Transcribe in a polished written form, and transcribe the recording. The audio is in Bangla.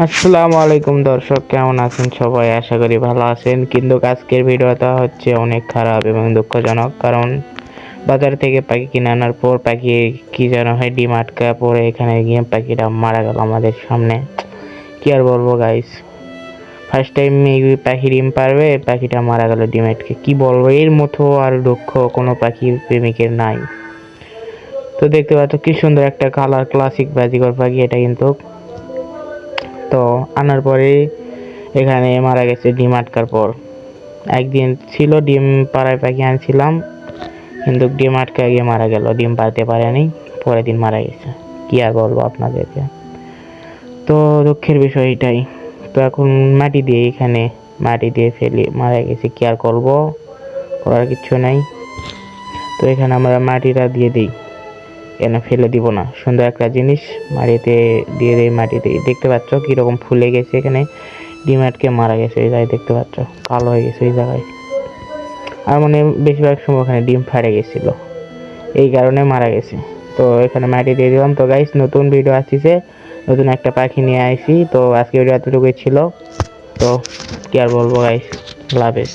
আসসালামু আলাইকুম দর্শক, কেমন আছেন সবাই? আশা করি ভালো আছেন। কিন্তু আজকের ভিডিওটা হচ্ছে অনেক খারাপ এবং দুঃখজনক, কারণ বাজার থেকে পাখি কিনে আনার পর পাখি কি যেন হয় ডিম আটকা পড়ে এখানে গিয়ে পাখিটা মারা গেল আমাদের সামনে। কি আর বলবো গাইস, ফার্স্ট টাইম এই পাখি ডিম পারবে, পাখিটা মারা গেল ডিম আটকে। কি বলবো, এর মতো আর দুঃখ কোনো পাখি প্রেমিকের নাই। তো দেখতে পাচ্ছ কি সুন্দর একটা কালার ক্লাসিক বাজিকর পাখি এটা, কিন্তু তো আনার পরে এখানে মারা গেছে ডিম আটকার পর। একদিন ছিল ডিম পাড়ায় পাখি আনছিলাম, কিন্তু ডিম আটকা গিয়ে মারা গেল, ডিম পাড়তে পারেনি, পরের দিন মারা গেছে। কি আর বলবো আপনাদেরকে, তো দুঃখের বিষয় এটাই। তো এখন মাটি দিয়ে ফেলি, মারা গেছে, কি আর করবো, করার কিচ্ছু নাই। তো এখানে আমরা মাটিটা দিয়ে দিই, কেন ফেলে দিব না, সুন্দর একটা জিনিস মাটিতে দিয়ে দিই। মাটিতে দেখতে পাচ্ছ কিরকম ফুলে গেছে, এখানে ডিম আটকে মারা গেছে ওই জায়গায়, দেখতে পাচ্ছ কালো হয়ে গেছে ওই জায়গায়। আর মানে বেশিরভাগ সময় ওখানে ডিম ফাটে গেছিল, এই কারণে মারা গেছে। তো এখানে মাটি দিয়ে দিলাম। তো গাইস, নতুন ভিডিও আসছে, নতুন একটা পাখি নিয়ে আইছি। তো আজকে ভিডিও এতটুকুই ছিল। তো কি আর বলবো গাইস, আল্লাহ হাফেজ।